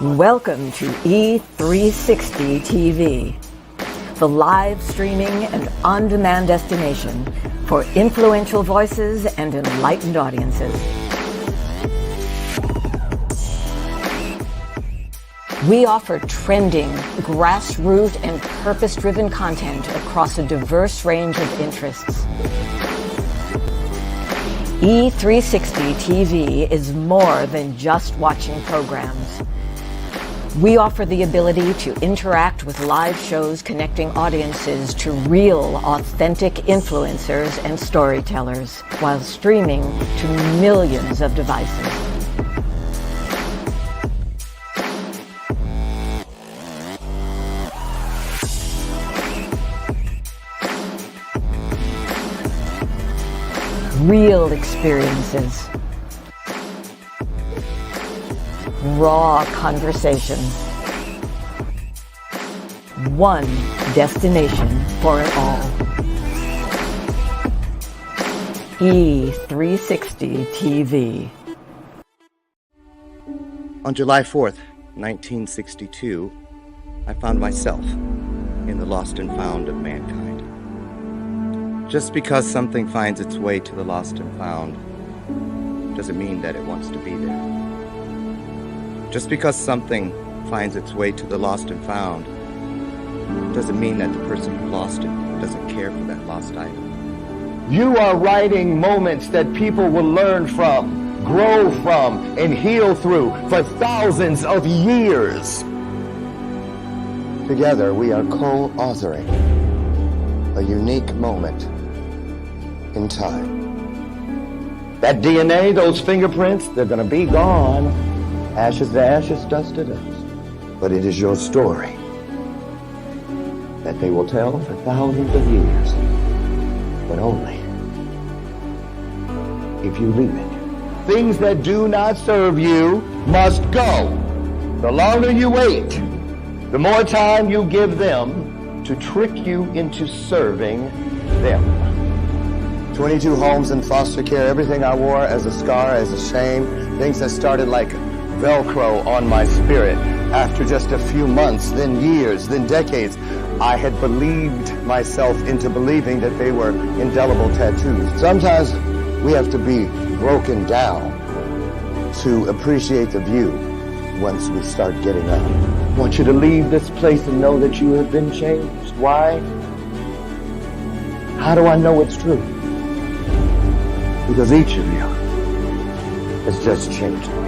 Welcome to E360 TV, the live streaming and on-demand destination for influential voices and enlightened audiences. We offer trending, grassroots, and purpose-driven content across a diverse range of interests. E360 TV is more than just watching programs. We offer the ability to interact with live shows connecting audiences to real, authentic influencers and storytellers while streaming to millions of devices. Real experiences. Raw conversation. One destination for it all. E360 TV. On July 4th, 1962, I found myself in the lost and found of mankind. Just because something finds its way to the lost and found doesn't mean that it wants to be there. Just because something finds its way to the lost and found doesn't mean that the person who lost it doesn't care for that lost item. You are writing moments that people will learn from, grow from, and heal through for thousands of years. Together, we are co-authoring a unique moment in time. That DNA, those fingerprints, they're going to be gone. Ashes to ashes, dust to dust. But it is your story that they will tell for thousands of years, but only if you leave it. Things that do not serve you must go. The longer you wait, the more time you give them to trick you into serving them. 22 homes in foster care, everything I wore as a scar, as a shame, things that started like Velcro on my spirit. After just a few months, then years, then decades, I had believed myself into believing that they were indelible tattoos. Sometimes we have to be broken down to appreciate the view once we start getting up. I want you to leave this place and know that you have been changed. Why? How do I know it's true? Because each of you has just changed me.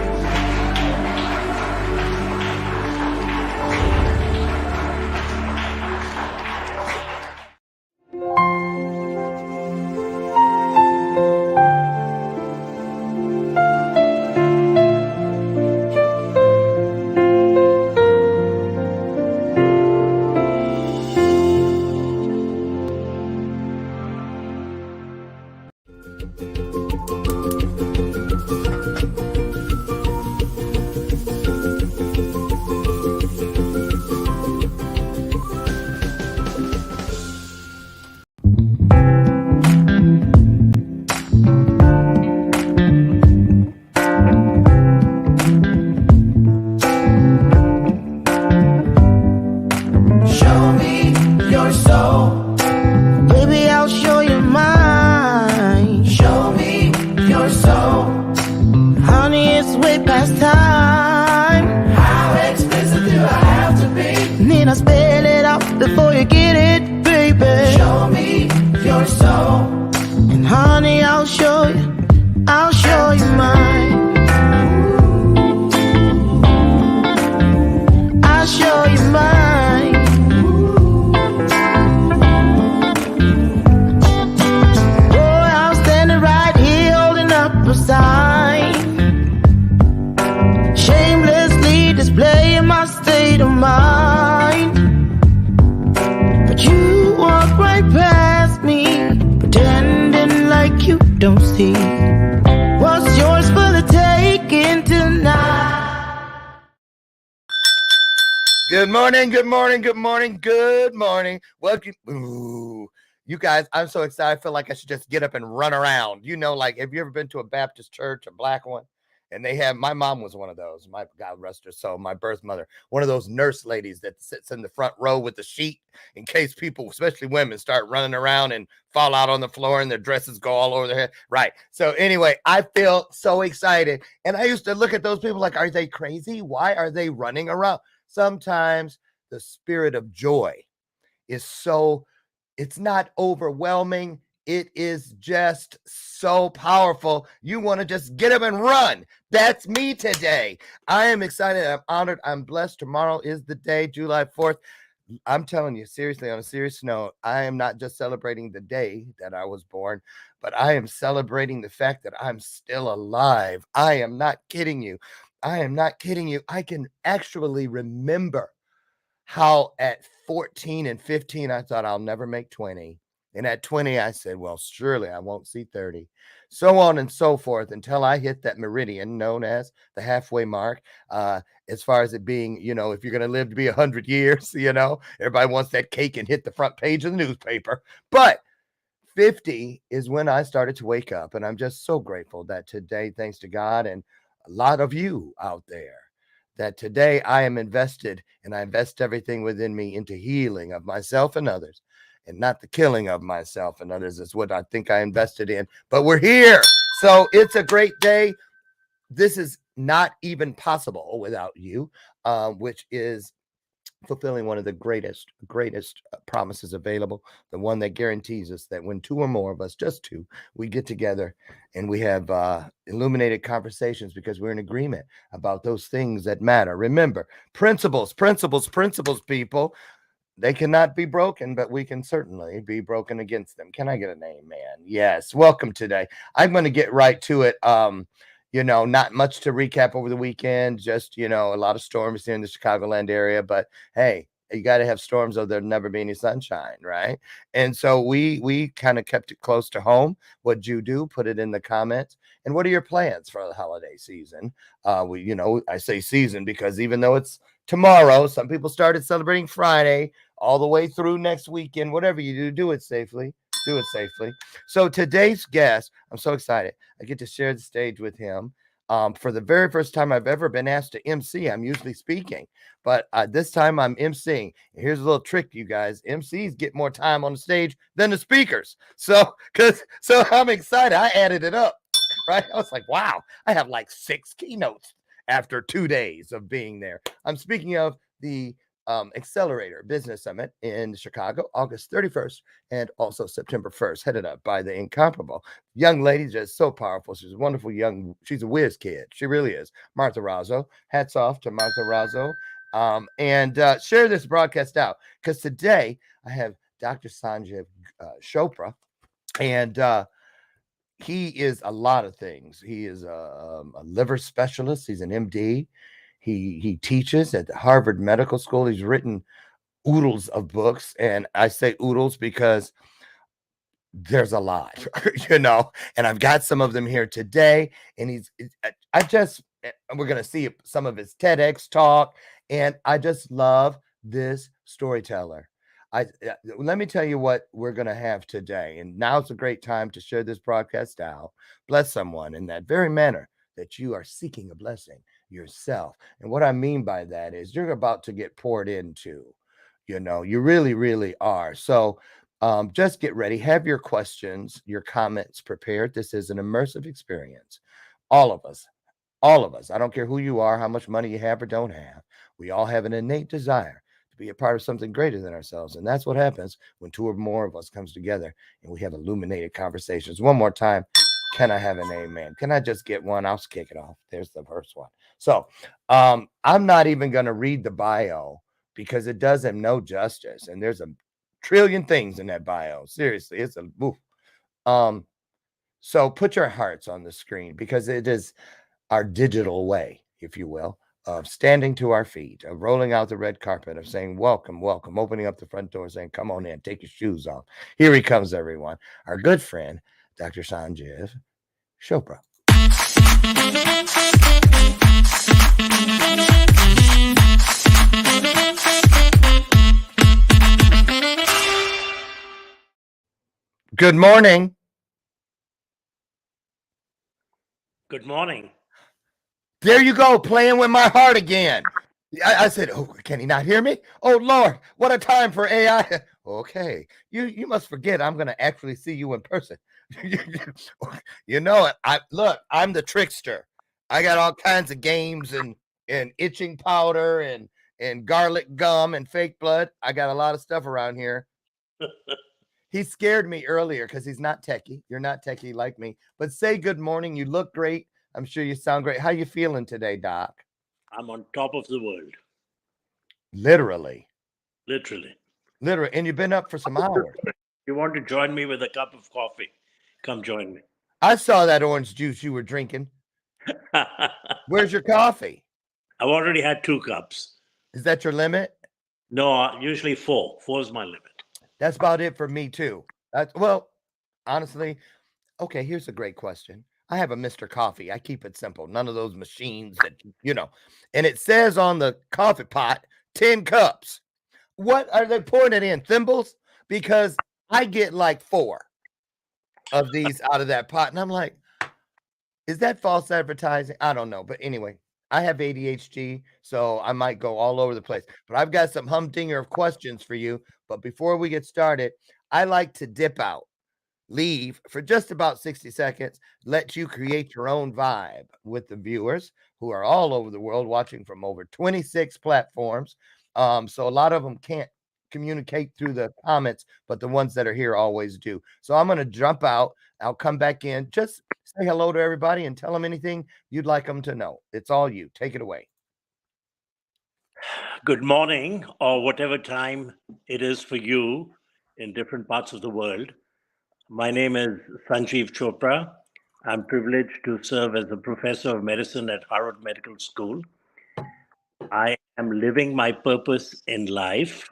Good morning. Welcome. Ooh, you guys, I'm so excited. I feel like I should just get up and run around. You know, like, have you ever been to a Baptist church, a black one? And they have, my mom was one of those, my God rest her soul, my birth mother, one of those nurse ladies that sits in the front row with the sheet in case people, especially women, start running around and fall out on the floor and their dresses go all over their head. Right. So anyway, I feel so excited. And I used to look at those people like, are they crazy? Why are they running around? Sometimes the spirit of joy is so, it's not overwhelming. It is just so powerful. You want to just get up and run. That's me today. I am excited. I'm honored. I'm blessed. Tomorrow is the day, July 4th. I'm telling you, seriously, on a serious note, I am not just celebrating the day that I was born, but I am celebrating the fact that I'm still alive. I am not kidding you. I am not kidding you. I can actually remember how at 14 and 15, I thought I'll never make 20. And at 20, I said, well, surely I won't see 30. So on and so forth until I hit that meridian known as the halfway mark. As far as it being, you know, if you're going to live to be 100 years, you know, everybody wants that cake and hit the front page of the newspaper. But 50 is when I started to wake up. And I'm just so grateful that today, thanks to God and a lot of you out there, that today I am invested and I invest everything within me into healing of myself and others, and not the killing of myself and others is what I think I invested in. But we're here. So it's a great day. This is not even possible without you, which is fulfilling one of the greatest promises available, the one that guarantees us that when two or more of us, just two, we get together and we have illuminated conversations because we're in agreement about those things that matter. Remember, principles, people. They cannot be broken, but we can certainly be broken against them. Can I get an amen? Yes. Welcome today. I'm going to get right to it. You know, not much to recap over the weekend, just, you know, a lot of storms here in the Chicagoland area, but hey, you got to have storms or there'll never be any sunshine, right? And so we kind of kept it close to home. What'd you do? Put it in the comments. And what are your plans for the holiday season? You know, I say season because even though it's tomorrow, some people started celebrating Friday all the way through next weekend. Whatever you do, do it safely. Do it safely. So today's guest, I'm so excited. I get to share the stage with him. For the very first time I've ever been asked to MC. I'm usually speaking, but this time I'm MCing. Here's a little trick, you guys. MCs get more time on the stage than the speakers. So I'm excited. I added it up, right? I was like, wow, I have like 6 keynotes after 2 days of being there. I'm speaking of the Accelerator Business Summit in Chicago, August 31st, and also September 1st, headed up by the incomparable young lady, just so powerful. She's a wonderful she's a whiz kid. She really is. Martha Razzo. Hats off to Martha Razzo. And share this broadcast out because today I have Dr. Sanjiv Chopra, and he is a lot of things. He is a liver specialist. He's an MD. He teaches at the Harvard Medical School. He's written oodles of books, and I say oodles because there's a lot, you know, and I've got some of them here today. And we're going to see some of his TEDx talk, and I just love this storyteller. Let me tell you what we're going to have today. And now's a great time to share this broadcast out. Bless someone in that very manner that you are seeking a blessing yourself. And what I mean by that is you're about to get poured into, you know, you really, really are. So just get ready. Have your questions, your comments prepared. This is an immersive experience. All of us, I don't care who you are, how much money you have or don't have. We all have an innate desire to be a part of something greater than ourselves. And that's what happens when 2 or more of us comes together and we have illuminated conversations. One more time. Can I have an amen? Can I just get one? I'll kick it off. There's the first one. So I'm not even going to read the bio because it does him no justice. And there's a trillion things in that bio. Seriously, it's a woof. So put your hearts on the screen because it is our digital way, if you will, of standing to our feet, of rolling out the red carpet, of saying, welcome, welcome, opening up the front door, saying, come on in, take your shoes off. Here he comes, everyone. Our good friend, Dr. Sanjiv Chopra. Good morning. Good morning. There you go, playing with my heart again. I said, oh, can he not hear me? Oh, Lord, what a time for AI. Okay, you must forget I'm going to actually see you in person. You know it. I'm the trickster. I got all kinds of games and itching powder and garlic gum and fake blood. I got a lot of stuff around here. He scared me earlier because he's not techie. You're not techie like me. But say good morning. You look great. I'm sure you sound great. How you feeling today, Doc? I'm on top of the world. Literally. Literally. And you've been up for some hours. You want to join me with a cup of coffee? Come join me. I saw that orange juice you were drinking. Where's your coffee? I've already had 2 cups. Is that your limit? No, usually 4. 4 is my limit. That's about it for me too. Well, honestly, okay, here's a great question. I have a Mr. Coffee. I keep it simple. None of those machines that, and it says on the coffee pot, 10 cups. What are they pouring it in? Thimbles? Because I get like 4 of these out of that pot. And I'm like, is that false advertising? I don't know. But anyway, I have ADHD, so I might go all over the place. But I've got some humdinger of questions for you. But before we get started, I like to dip out, leave for just about 60 seconds, let you create your own vibe with the viewers who are all over the world watching from over 26 platforms. So a lot of them can't communicate through the comments, but the ones that are here always do. So I'm going to jump out. I'll come back in. Just say hello to everybody and tell them anything you'd like them to know. It's all you. Take it away. Good morning, or whatever time it is for you in different parts of the world. My name is Sanjiv Chopra. I'm privileged to serve as a professor of medicine at Harvard Medical School. I am living my purpose in life.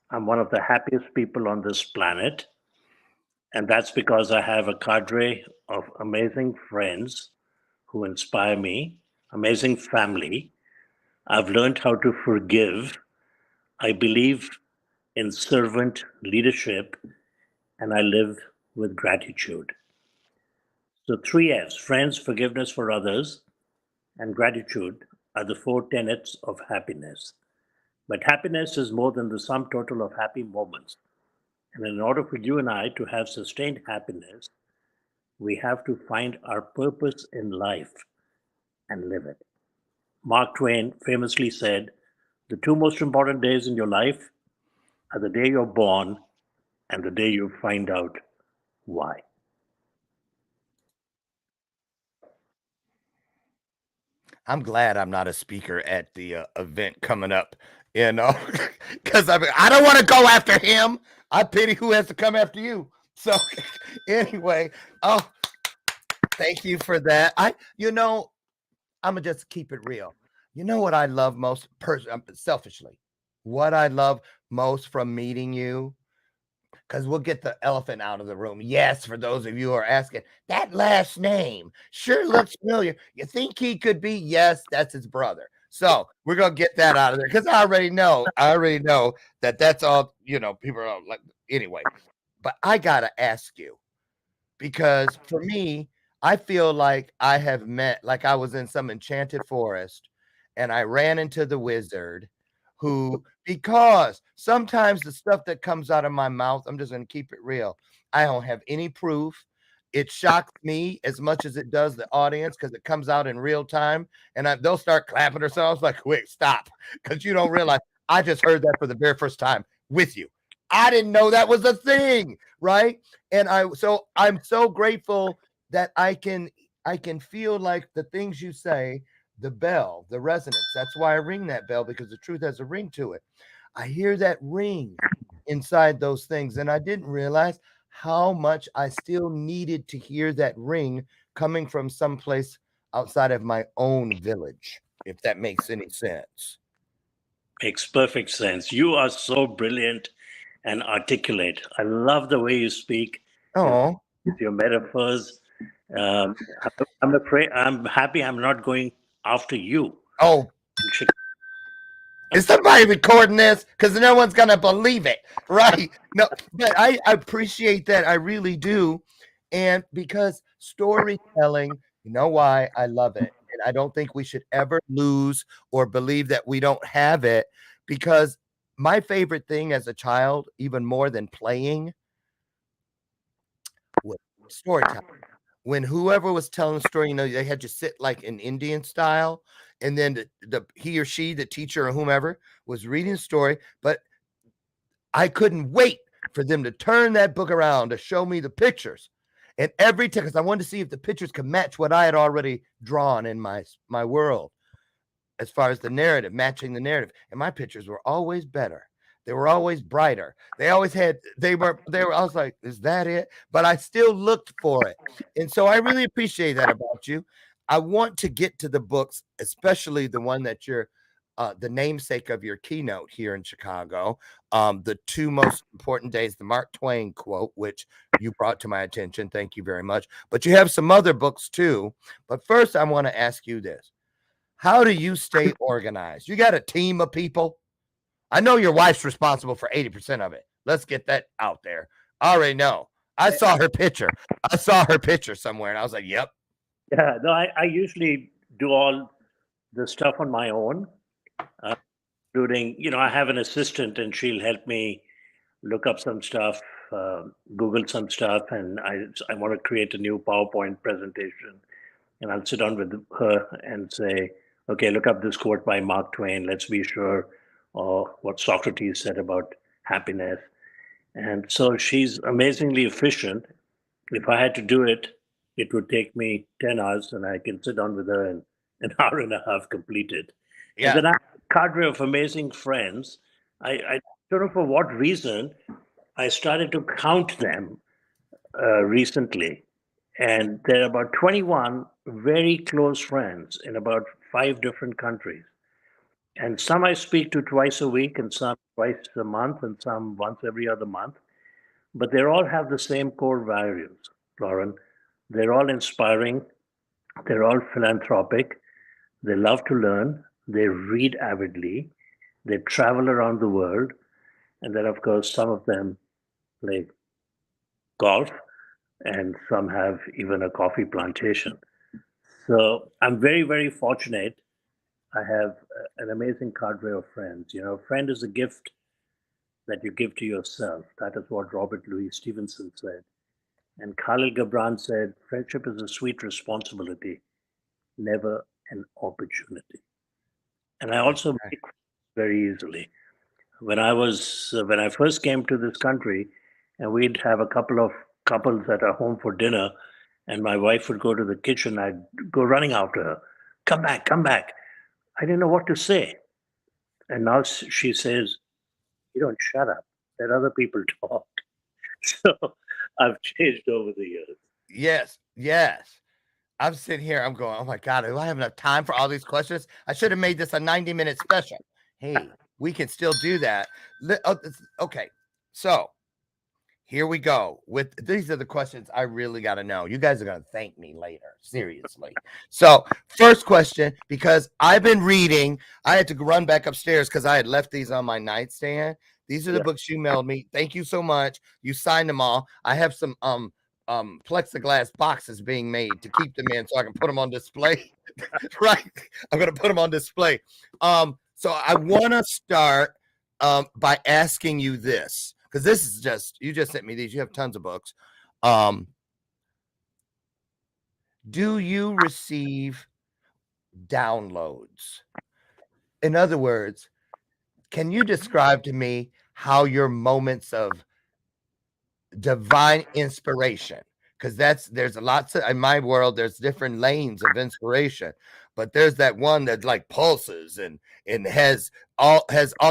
I'm one of the happiest people on this planet. And that's because I have a cadre of amazing friends who inspire me, amazing family. I've learned how to forgive. I believe in servant leadership, and I live with gratitude. So 3 F's, friends, forgiveness for others, and gratitude are the 4 tenets of happiness. But happiness is more than the sum total of happy moments. And in order for you and I to have sustained happiness, we have to find our purpose in life and live it. Mark Twain famously said, the 2 most important days in your life are the day you're born and the day you find out why. I'm glad I'm not a speaker at the event coming up, because I don't want to go after him. I pity who has to come after you. So anyway, thank you for that. I'm gonna just keep it real. You know what I love most, selfishly, what I love most from meeting you, because we'll get the elephant out of the room. Yes, for those of you who are asking, that last name sure looks familiar. You think he could be? Yes, that's his brother. So we're going to get that out of there because I already know that that's all, people are like, anyway. But I got to ask you, because for me, I feel like I have met, like I was in some enchanted forest and I ran into the wizard who, because sometimes the stuff that comes out of my mouth, I'm just going to keep it real. I don't have any proof. It shocks me as much as it does the audience because it comes out in real time and they'll start clapping themselves like, quick, stop. Because you don't realize I just heard that for the very first time with you. I didn't know that was a thing, right? And I'm so grateful that I can feel like the things you say, the bell, the resonance. That's why I ring that bell, because the truth has a ring to it. I hear that ring inside those things. And I didn't realize how much I still needed to hear that ring coming from someplace outside of my own village, if that makes any sense. Makes perfect sense. You are so brilliant and articulate. I love the way you speak. Oh, With your metaphors. I'm happy I'm not going after you. Oh, is somebody recording this? Because no one's going to believe it, right? No, but I appreciate that. I really do. And because storytelling, you know why I love it. And I don't think we should ever lose or believe that we don't have it, because my favorite thing as a child, even more than playing, was storytelling. When whoever was telling the story, they had to sit like in Indian style, and then the he or she, the teacher or whomever, was reading the story, but I couldn't wait for them to turn that book around to show me the pictures. And every time, because I wanted to see if the pictures could match what I had already drawn in my world, as far as the narrative, matching the narrative. And my pictures were always better. They were always brighter. They were, I was like, is that it? But I still looked for it. And so I really appreciate that about you. I want to get to the books, especially the one that you're the namesake of your keynote here in Chicago. The two most important days, the Mark Twain quote, which you brought to my attention. Thank you very much. But you have some other books too. But first, I want to ask you this. How do you stay organized? You got a team of people? I know your wife's responsible for 80% of it. Let's get that out there. I already know. I saw her picture. I saw her picture somewhere, and I was like, yep. Yeah, no, I usually do all the stuff on my own, including, I have an assistant and she'll help me look up some stuff, Google some stuff, and I want to create a new PowerPoint presentation. And I'll sit down with her and say, okay, look up this quote by Mark Twain. Let's be sure what Socrates said about happiness. And so she's amazingly efficient. If I had to do it, it would take me 10 hours, and I can sit down with her and an hour and a half complete it. Yeah. And then I have a cadre of amazing friends. I don't know for what reason, I started to count them recently. And there are about 21 very close friends in about 5 different countries. And some I speak to twice a week, and some twice a month, and some once every other month. But they all have the same core values, Lauren. They're all inspiring. They're all philanthropic. They love to learn. They read avidly. They travel around the world. And then, of course, some of them play golf, and some have even a coffee plantation. So I'm very, very fortunate. I have an amazing cadre of friends. A friend is a gift that you give to yourself. That is what Robert Louis Stevenson said. And Khalil Gibran said, friendship is a sweet responsibility, never an opportunity. And I also make very easily. When I first came to this country, and we'd have a couple of couples at our home for dinner, and my wife would go to the kitchen, I'd go running after her. Come back, come back. I didn't know what to say. And now she says, you don't shut up. Let other people talk. So I've changed over the years. Yes, yes. I'm sitting here, I'm going, oh my God, do I have enough time for all these questions? I should have made this a 90-minute special. Hey, we can still do that. Okay, so here we go. These are the questions I really got to know. You guys are going to thank me later, seriously. So first question, because I've been reading, I had to run back upstairs because I had left these on my nightstand. These are the books you mailed me. Thank you so much. You signed them all. I have some plexiglass boxes being made to keep them in so I can put them on display. Right. I'm going to put them on display. So I want to start by asking you this, because this is you just sent me these. You have tons of books. Do you receive downloads? In other words, can you describe to me how your moments of divine inspiration, because there's lots of, in my world, there's different lanes of inspiration, but there's that one that like pulses and has all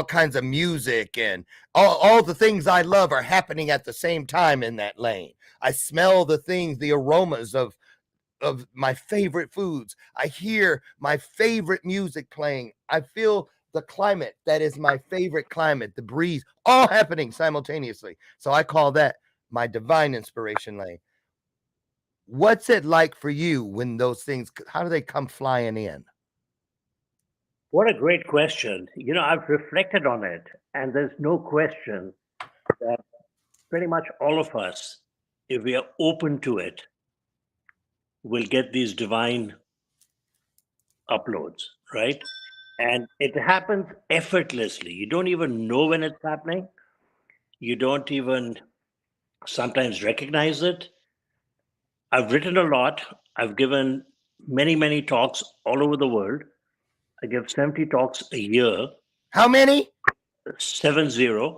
kinds of music, and all the things I love are happening at the same time in that lane. I smell the things, the aromas of my favorite foods. I hear my favorite music playing. I feel the climate that is my favorite climate, the breeze, all happening simultaneously. So I call that my divine inspiration lane. What's it like for you when those things, how do they come flying in? What a great question. I've reflected on it, and there's no question that pretty much all of us, if we are open to it, will get these divine uploads, right? And it happens effortlessly. You don't even know when it's happening. You don't even sometimes recognize it. I've written a lot. I've given many, many talks all over the world. I give 70 talks a year. How many? 70.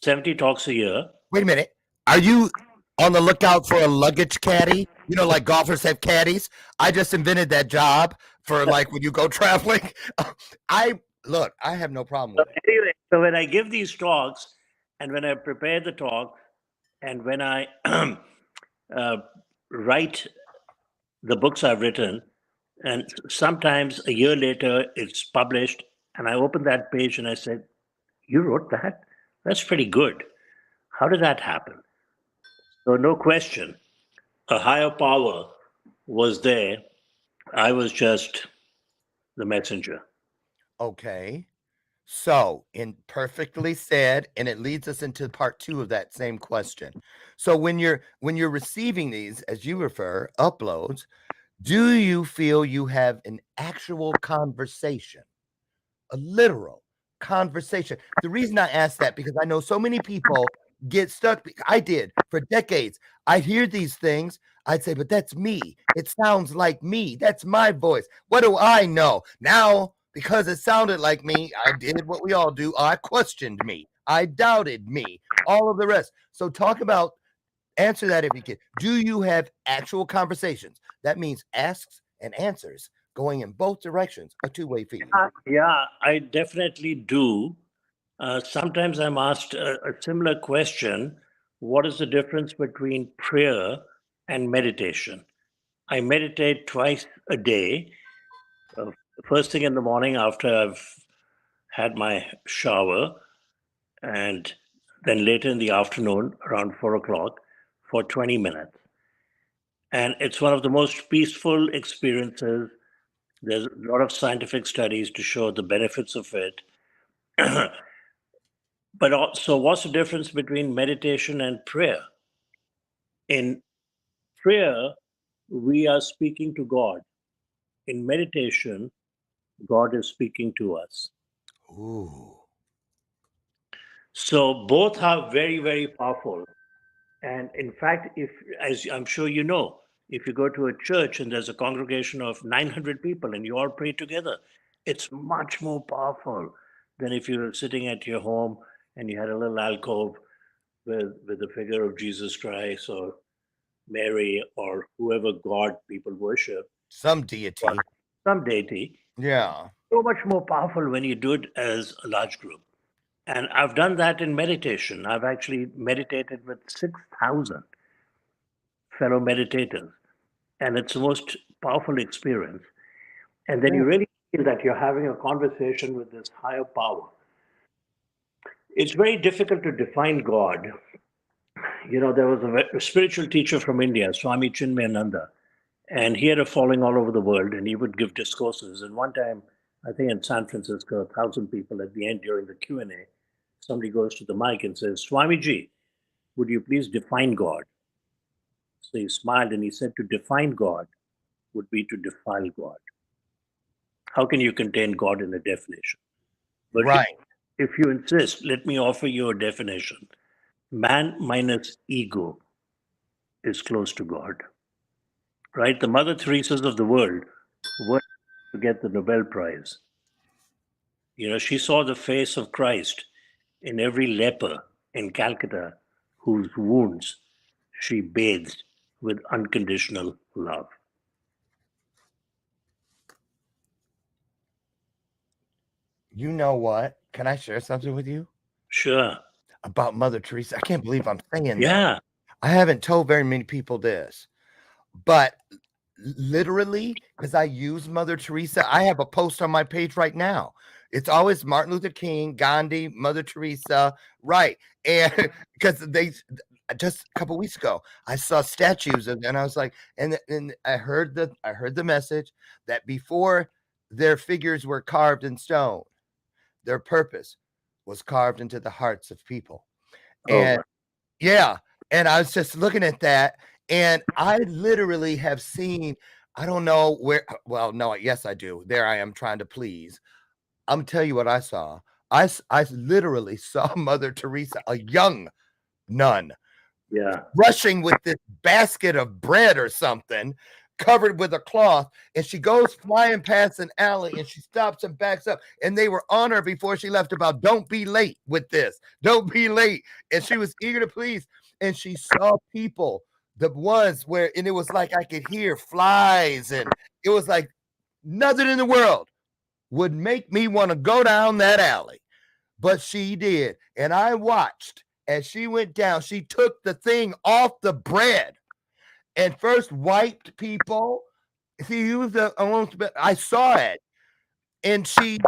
70 talks a year. Wait a minute. Are you on the lookout for a luggage caddy? You know, like golfers have caddies. I just invented that job for like when you go traveling. I have no problem with it. Anyway, so when I give these talks and when I prepare the talk and when I write the books I've written, and sometimes a year later it's published, and I open that page and I said, "You wrote that? That's pretty good. How did that happen?" So, no question, a higher power was there. I was just the messenger. Okay. So, in perfectly said, and it leads us into part 2 of that same question. So when you're receiving these, as you refer, uploads, do you feel you have an actual conversation, a literal conversation? The reason I ask that, because I know so many people get stuck. I did for decades. I'd hear these things. I'd say, but that's me. It sounds like me. That's my voice. What do I know? Now, because it sounded like me, I did what we all do. I questioned me. I doubted me. All of the rest. So answer that if you can. Do you have actual conversations? That means asks and answers going in both directions, a two-way feed. Yeah, I definitely do. Sometimes I'm asked a similar question. What is the difference between prayer and meditation? I meditate twice a day. First thing in the morning after I've had my shower, and then later in the afternoon around 4 o'clock for 20 minutes. And it's one of the most peaceful experiences. There's a lot of scientific studies to show the benefits of it. But also, what's the difference between meditation and prayer? In prayer, we are speaking to God. In meditation, God is speaking to us. Ooh. So both are very, very powerful. And in fact, as I'm sure you know, if you go to a church and there's a congregation of 900 people and you all pray together, it's much more powerful than if you're sitting at your home and you had a little alcove with the figure of Jesus Christ or Mary or whoever God people worship, Some deity. some deity. Yeah. So much more powerful when you do it as a large group. And I've done that in meditation. I've actually meditated with 6,000 fellow meditators. And it's the most powerful experience. And then you really feel that you're having a conversation with this higher power. It's very difficult to define God. You know, there was a spiritual teacher from India, Swami Chinmayananda, and he had a following all over the world, and he would give discourses. And one time, I think in San Francisco, 1,000 people at the end during the Q&A, somebody goes to the mic and says, "Swamiji, would you please define God?" So he smiled and he said, "To define God would be to defile God. How can you contain God in a definition?" But Right. if you insist, let me offer you a definition. Man minus ego is close to God. Right? The Mother Teresa's of the world were to get the Nobel Prize. You know, she saw the face of Christ in every leper in Calcutta whose wounds she bathed with unconditional love. You know what? Can I share something with you Sure. about Mother Teresa? I can't believe I'm saying that. Yeah. I haven't told very many people this, but literally, because I use Mother Teresa, I have a post on my page right now. It's always Martin Luther King, Gandhi, Mother Teresa, right? And because they just a couple weeks ago, I saw statues of, and I was like, and I heard the message that before their figures were carved in stone, their purpose was carved into the hearts of people. And yeah, and I was just looking at that, and I literally have seen I don't know where. Well, no, yes, I do. There I am trying to please. I'm gonna tell you what I saw. I literally saw Mother Teresa, a young nun, Yeah. rushing with this basket of bread or something covered with a cloth, and she goes flying past an alley and she stops and backs up, and they were on her before she left about don't be late with this, don't be late, and she was eager to please, and she saw people, the ones where, and it was like I could hear flies, and it was like nothing in the world would make me want to go down that alley, but she did, and I watched as she went down. She took the thing off the bread and first wiped people. She used almost, I saw it, and she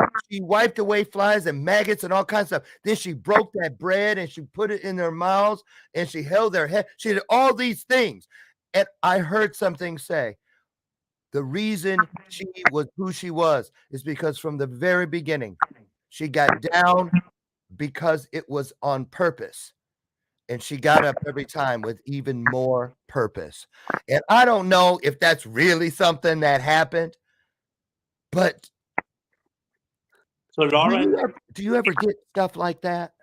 wiped away flies and maggots and all kinds of stuff. Then she broke that bread and she put it in their mouths and she held their head. She did all these things, and I heard something say, the reason she was who she was is because from the very beginning, she got down because it was on purpose. And she got up every time with even more purpose. And I don't know if that's really something that happened, but So, Lawrence, do you ever get stuff like that?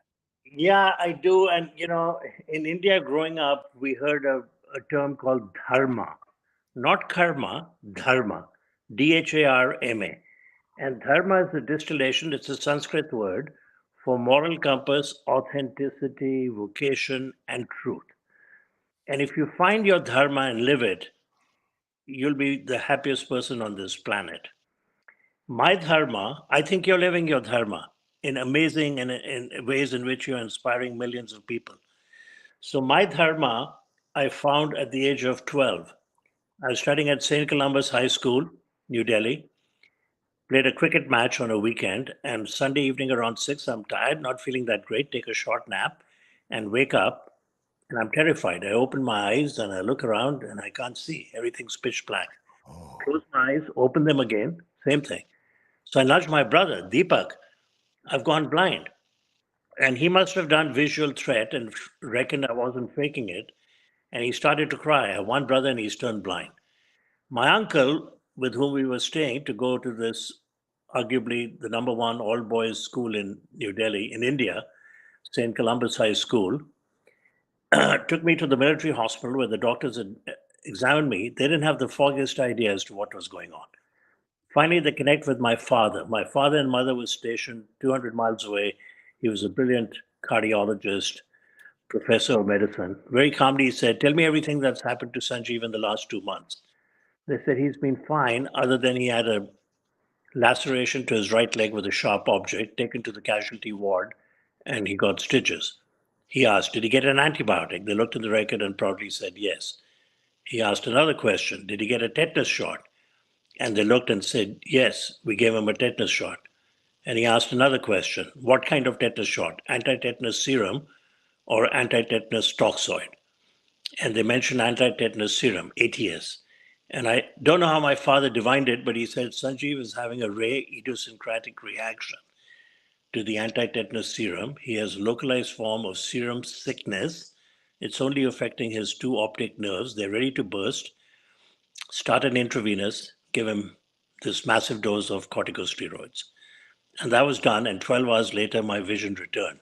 yeah, I do. And, in India growing up, we heard a term called dharma, not karma, dharma, Dharma. And dharma is a distillation, it's a Sanskrit word for moral compass, authenticity, vocation, and truth. And if you find your dharma and live it, you'll be the happiest person on this planet. My dharma, I think you're living your dharma in amazing and in ways in which you're inspiring millions of people. So, my dharma, I found at the age of 12. I was studying at St. Columbus High School, New Delhi, played a cricket match on a weekend, and Sunday evening around 6, I'm tired, not feeling that great, take a short nap, and wake up, and I'm terrified. I open my eyes and I look around and I can't see. Everything's pitch black. Close my eyes, open them again, same thing. So I nudged my brother, Deepak, I've gone blind. And he must have done visual threat and reckoned I wasn't faking it. And he started to cry. I have one brother and he's turned blind. My uncle, with whom we were staying to go to this, arguably the number one all boys school in New Delhi, in India, St. Columbus High School, took me to the military hospital where the doctors had examined me. They didn't have the foggiest idea as to what was going on. Finally, they connect with my father. My father and mother were stationed 200 miles away. He was a brilliant cardiologist, professor of medicine. Very calmly, he said, tell me everything that's happened to Sanjiv in the last 2 months. They said he's been fine, other than he had a laceration to his right leg with a sharp object, taken to the casualty ward, and he got stitches. He asked, did he get an antibiotic? They looked at the record and proudly said yes. He asked another question, did he get a tetanus shot? And they looked and said, yes, we gave him a tetanus shot. And he asked another question, what kind of tetanus shot? Anti-tetanus serum or anti-tetanus toxoid? And they mentioned anti-tetanus serum, ATS. And I don't know how my father divined it, but he said Sanjiv is having a rare idiosyncratic reaction to the anti-tetanus serum. He has a localized form of serum sickness. It's only affecting his two optic nerves. They're ready to burst. Start an intravenous, give him this massive dose of corticosteroids. And that was done, and 12 hours later, my vision returned.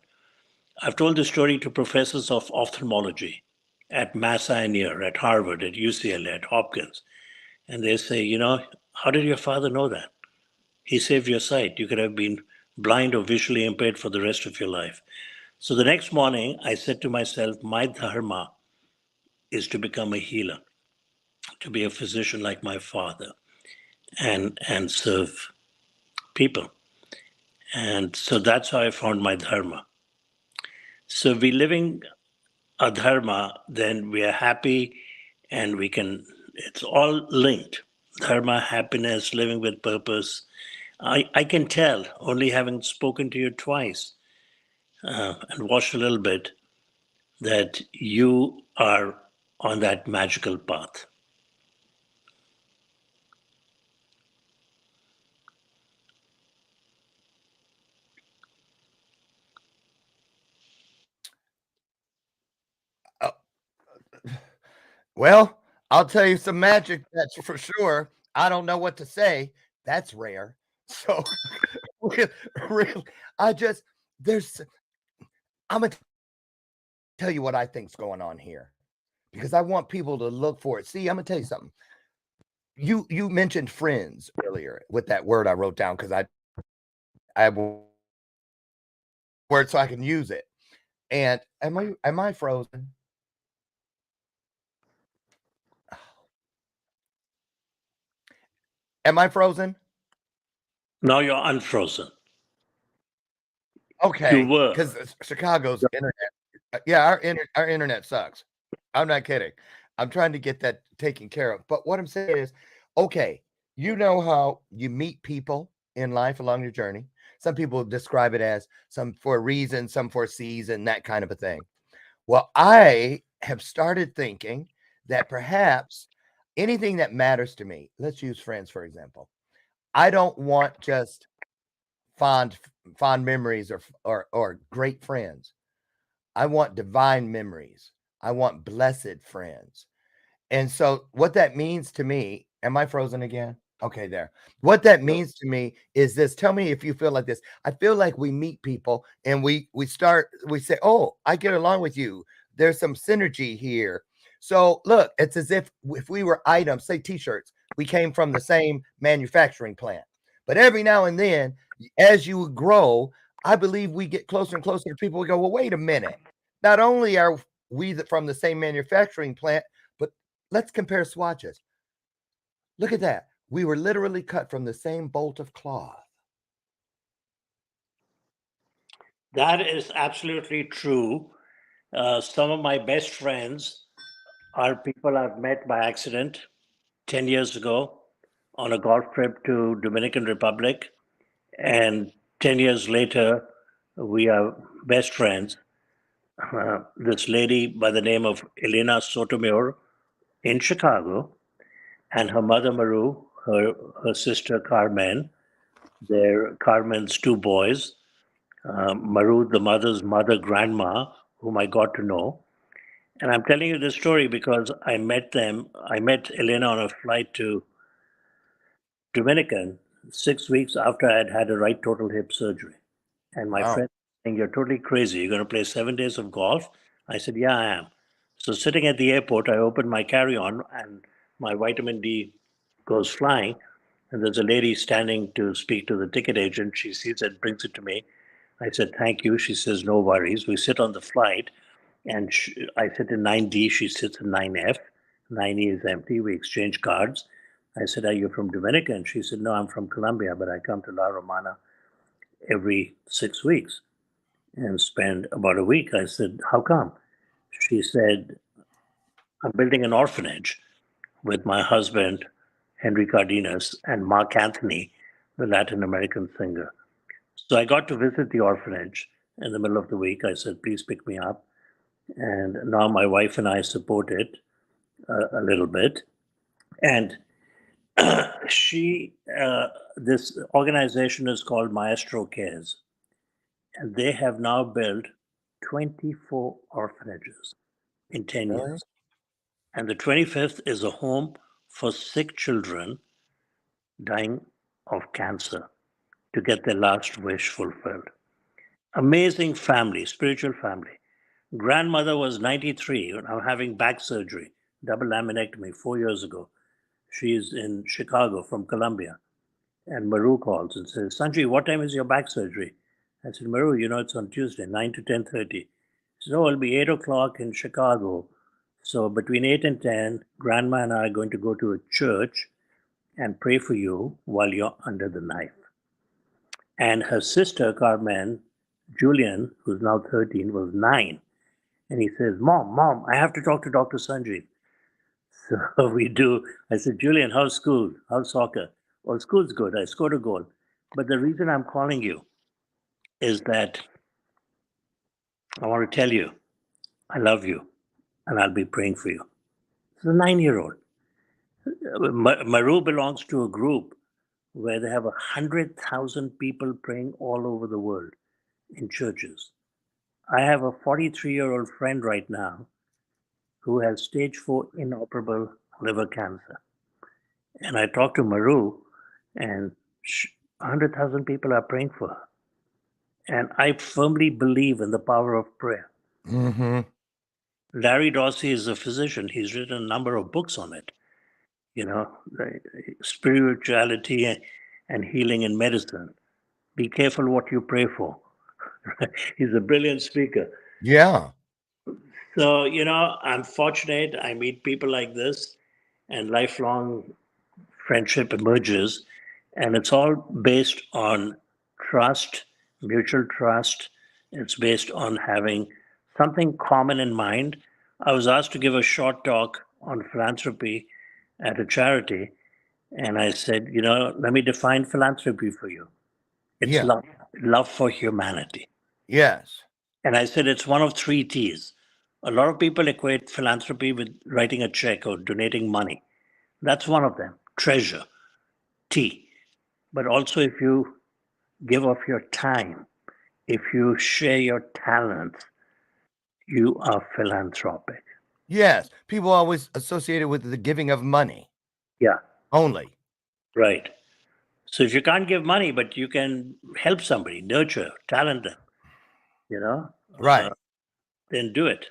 I've told this story to professors of ophthalmology at Mass Eye and Ear, at Harvard, at UCLA, at Hopkins. And they say, how did your father know that? He saved your sight. You could have been blind or visually impaired for the rest of your life. So the next morning, I said to myself, my dharma is to become a healer, to be a physician like my father, and serve people. And so that's how I found my dharma. So if we're living a dharma, then we are happy, and it's all linked. Dharma, happiness, living with purpose. I can tell, only having spoken to you twice and watched a little bit, that you are on that magical path. Well, I'll tell you some magic, that's for sure. I don't know what to say. That's rare. So, really, I just there's I'm gonna tell you what I think's going on here because I want people to look for it. See, I'm gonna tell you something. You mentioned friends earlier with that word I wrote down because I have a word so I can use it. And am I frozen? Am I frozen? Now you're unfrozen. You Okay, were. because Chicago's internet. Yeah, our internet sucks. I'm not kidding. I'm trying to get that taken care of. But what I'm saying is, okay, you know how you meet people in life along your journey. Some people describe it as some for a reason, some for a season, that kind of a thing. Well, I have started thinking that perhaps anything that matters to me, let's use friends for example. I don't want just fond fond memories or great friends. I want divine memories. I want blessed friends. And so what that means to me, am I frozen again? Okay, there. What that means to me is this. Tell me if you feel like this. I feel like we meet people and we say, "Oh, I get along with you. There's some synergy here." So, look, it's as if we were items, say t-shirts, we came from the same manufacturing plant. But every now and then, as you grow, I believe we get closer and closer to people. We go, "Well, wait a minute. Not only are we from the same manufacturing plant, but let's compare swatches. Look at that. We were literally cut from the same bolt of cloth." That is absolutely true. Some of my best friends are people I've met by accident 10 years ago on a golf trip to Dominican Republic. And 10 years later, we are best friends. This lady by the name of Elena Sotomayor in Chicago, and her mother Maru, her sister Carmen. They're Carmen's two boys. Maru, the mother's mother, grandma, whom I got to know. And I'm telling you this story because I met them. I met Elena on a flight to Dominican 6 weeks after I had had a right total hip surgery. And my Wow. friend saying, "You're totally crazy. You're going to play 7 days of golf?" I said, "Yeah, I am." So sitting at the airport, I opened my carry-on and my vitamin D goes flying. And there's a lady standing to speak to the ticket agent. She sees it, brings it to me. I said, "Thank you." She says, "No worries." We sit on the flight and I sit in 9D. She sits in 9F. 9E is empty. We exchange cards. I said, "Are you from Dominican?" She said, "No, I'm from Colombia, but I come to La Romana every 6 weeks and spend about a week." I said, "How come?" She said, "I'm building an orphanage with my husband, Henry Cardenas, and Mark Anthony, the Latin American singer." So I got to visit the orphanage in the middle of the week. I said, "Please pick me up." And now my wife and I support it a little bit. And she, this organization is called Maestro Cares. And they have now built 24 orphanages in 10 Really? years. And the 25th is a home for sick children dying of cancer to get their last wish fulfilled. Amazing family, spiritual family. Grandmother was 93, now having back surgery, double laminectomy 4 years ago. She's in Chicago from Colombia. And Maru calls and says, "Sanjiv, what time is your back surgery?" I said, "Maru, it's on Tuesday, 9 to 10:30. She said, "Oh, it'll be 8 o'clock in Chicago. So between 8 and 10, Grandma and I are going to go to a church and pray for you while you're under the knife." And her sister, Carmen, Julian, who's now 13, was 9. And he says, Mom, I have to talk to Dr. Sanjiv." So we do. I said, "Julian, how's school? How's soccer?" "Well, school's good. I scored a goal. But the reason I'm calling you is that I want to tell you I love you and I'll be praying for you." It's a 9-year-old. Maru belongs to a group where they have 100,000 people praying all over the world in churches. I have a 43-year-old friend right now who has stage 4 inoperable liver cancer. And I talked to Maru, and 100,000 people are praying for her. And I firmly believe in the power of prayer. Mm-hmm. Larry Dossey is a physician. He's written a number of books on it, spirituality and healing in medicine. Be careful what you pray for. He's a brilliant speaker. Yeah. So, I'm fortunate. I meet people like this, and lifelong friendship emerges. And it's all based on trust, mutual trust. It's based on having something common in mind. I was asked to give a short talk on philanthropy at a charity. And I said, let me define philanthropy for you. It's Yeah. love for humanity. Yes. And I said it's one of three T's. A lot of people equate philanthropy with writing a check or donating money. That's one of them, treasure, T. But also, if you give of your time, if you share your talents, you are philanthropic. Yes. People always associate it with the giving of money. Yeah. Only. Right. So if you can't give money, but you can help somebody, nurture, talent them, Right. then do it.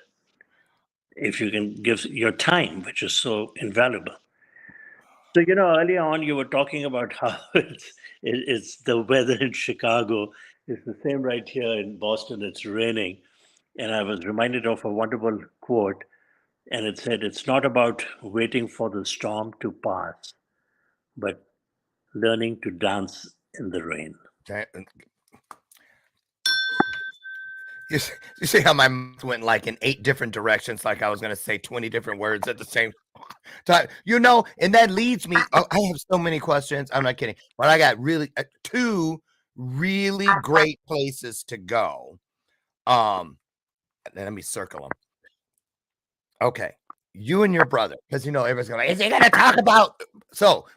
If you can give your time, which is so invaluable. So, earlier on, you were talking about how it's the weather in Chicago. It's the same right here in Boston. It's raining. And I was reminded of a wonderful quote. And it said, it's not about waiting for the storm to pass, but learning to dance in the rain. You see how my mouth went like in 8 different directions, like I was going to say 20 different words at the same time. And that leads me. I have so many questions. I'm not kidding, but I got really 2 really great places to go. Let me circle them. Okay. You and your brother, because everyone's going, is he going to talk about?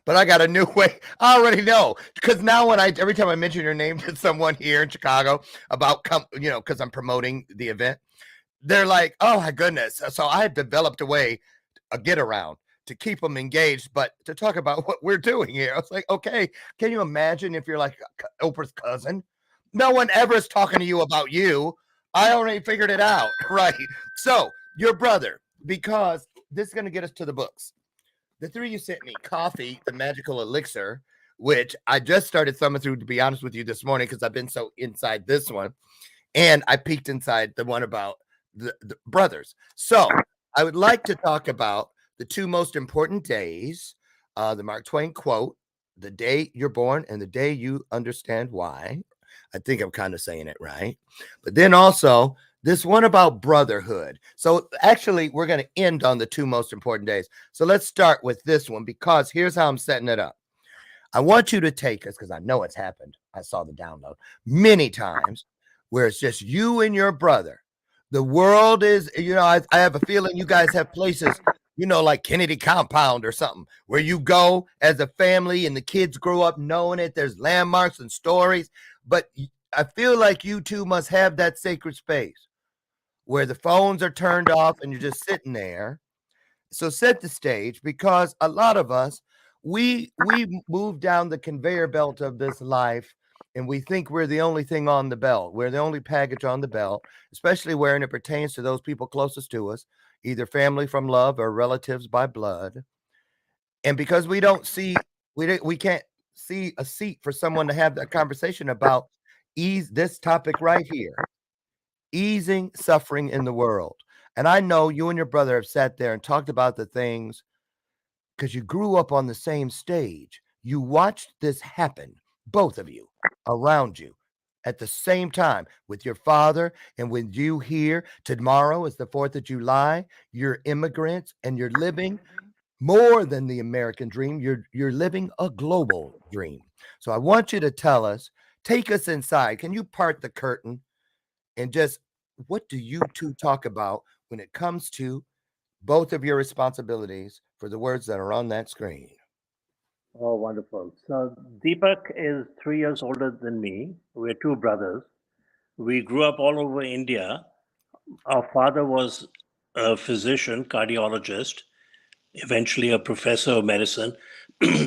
But I got a new way. I already know, because now every time I mention your name to someone here in Chicago about because I'm promoting the event, they're like, oh my goodness. So I had developed a get around to keep them engaged, but to talk about what we're doing here. I was like, okay, can you imagine if you're like Oprah's cousin? No one ever is talking to you about you. I already figured it out. Right. So your brother, because this is going to get us to the books. The 3 you sent me, Coffee, the Magical Elixir, which I just started thumbing through, to be honest with you, this morning, because I've been so inside this one. And I peeked inside the one about the brothers. So I would like to talk about the 2 most important days, the Mark Twain quote, the day you're born and the day you understand why. I think I'm kind of saying it right. But then also this one about brotherhood. So actually, we're going to end on the 2 most important days. So let's start with this one, because here's how I'm setting it up. I want you to take us, because I know it's happened. I saw the download many times where it's just you and your brother. The world is, I have a feeling you guys have places, like Kennedy Compound or something, where you go as a family and the kids grow up knowing it. There's landmarks and stories. But I feel like you 2 must have that sacred space where the phones are turned off and you're just sitting there. So set the stage, because a lot of us, we move down the conveyor belt of this life, and we think we're the only thing on the belt. We're the only package on the belt, especially when it pertains to those people closest to us, either family from love or relatives by blood. And because we don't see, we can't see a seat for someone to have that conversation about this topic right here. Easing suffering in the world. And I know you and your brother have sat there and talked about the things because you grew up on the same stage. You watched this happen, both of you, around you at the same time with your father. And when you hear tomorrow is the 4th of July, you're immigrants and you're living more than the American dream. You're living a global dream. So I want you to tell us, take us inside. Can you part the curtain? And just, what do you 2 talk about when it comes to both of your responsibilities for the words that are on that screen? Oh, wonderful. So Deepak is 3 years older than me. We're 2 brothers. We grew up all over India. Our father was a physician, cardiologist. eventually a professor of medicine,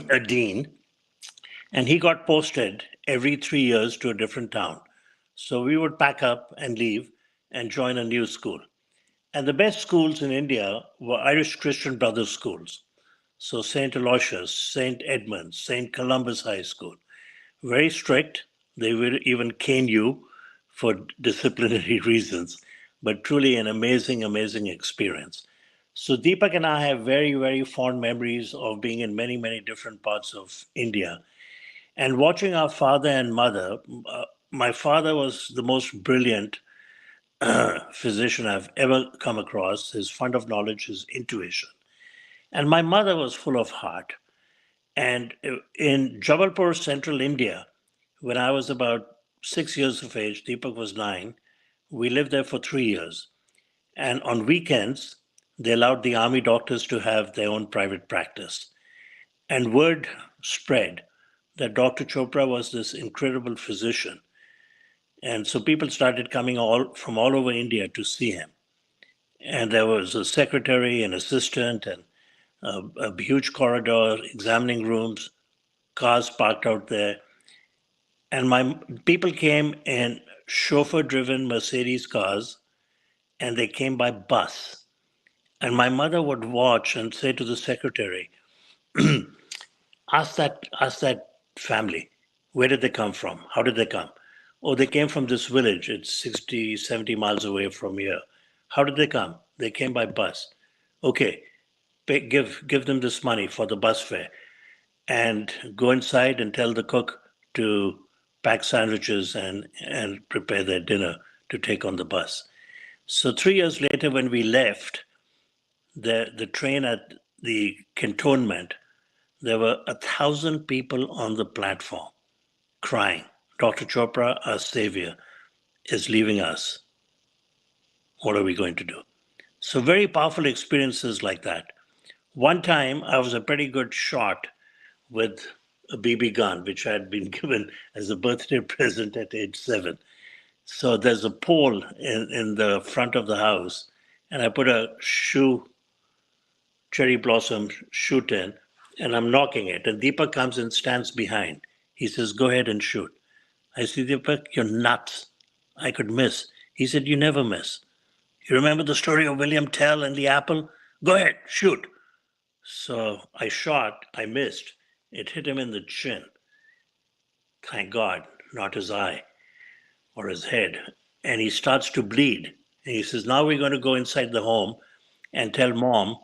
a dean, and he got posted every 3 years to a different town. So we would pack up and leave and join a new school. And the best schools in India were Irish Christian Brothers schools. So St. Aloysius, St. Edmunds, St. Columbus High School. Very strict. They would even cane you for disciplinary reasons, but truly an amazing, amazing experience. So Deepak and I have very, very fond memories of being in many, many different parts of India and watching our father and mother. My father was the most brilliant physician I've ever come across. His fund of knowledge, his intuition. And my mother was full of heart. And in Jabalpur, central India, when I was about 6 years of age, Deepak was 9, we lived there for 3 years. And on weekends, they allowed the army doctors to have their own private practice. And word spread that Dr. Chopra was this incredible physician. And so people started coming from all over India to see him. And there was a secretary, an assistant, and a huge corridor, examining rooms, cars parked out there. And my people came in chauffeur-driven Mercedes cars, and they came by bus. And my mother would watch and say to the secretary, ask that family, where did they come from? How did they come? Oh, they came from this village. It's 60, 70 miles away from here. How did they come? They came by bus. Okay, give them this money for the bus fare and go inside and tell the cook to pack sandwiches and prepare their dinner to take on the bus. So 3 years later, when we left the train at the cantonment, there were 1,000 people on the platform crying. Dr. Chopra, our savior, is leaving us. What are we going to do? So very powerful experiences like that. One time I was a pretty good shot with a BB gun, which I had been given as a birthday present at age 7. So there's a pole in the front of the house, and I put a cherry blossom shoot in, and I'm knocking it. And Deepak comes and stands behind. He says, go ahead and shoot. I said, Deepak, you're nuts. I could miss. He said, you never miss. You remember the story of William Tell and the apple? Go ahead, shoot. So I shot, I missed. It hit him in the chin. Thank God, not his eye or his head. And he starts to bleed. And he says, now we're going to go inside the home and tell mom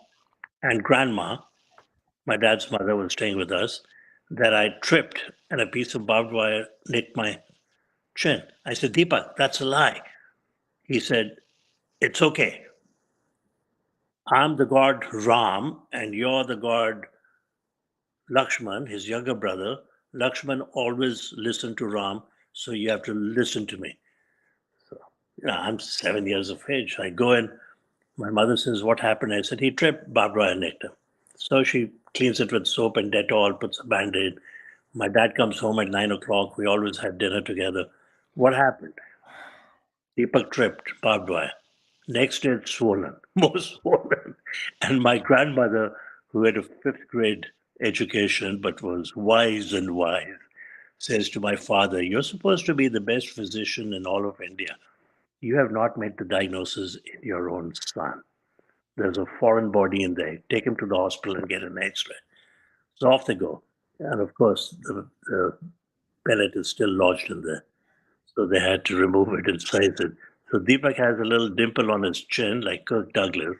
and grandma, my dad's mother was staying with us, that I tripped and a piece of barbed wire nicked my chin. I said, Deepak, that's a lie. He said, it's okay. I'm the god Ram and you're the god Lakshman, his younger brother. Lakshman always listened to Ram, so you have to listen to me. So, I'm 7 years of age. I go in. My mother says, what happened? I said, he tripped, Barbara and nicked him. So she cleans it with soap and Dettol, puts a Band-Aid. My dad comes home at 9 o'clock. We always had dinner together. What happened? Deepak tripped, barbed wire. Next day, it's swollen, more swollen. And my grandmother, who had a 5th grade education but was wise and wise, says to my father, you're supposed to be the best physician in all of India. You have not made the diagnosis in your own son. There's a foreign body in there. Take him to the hospital and get an x-ray. So off they go. And of course, the pellet is still lodged in there. So they had to remove it and size it. So Deepak has a little dimple on his chin, like Kirk Douglas,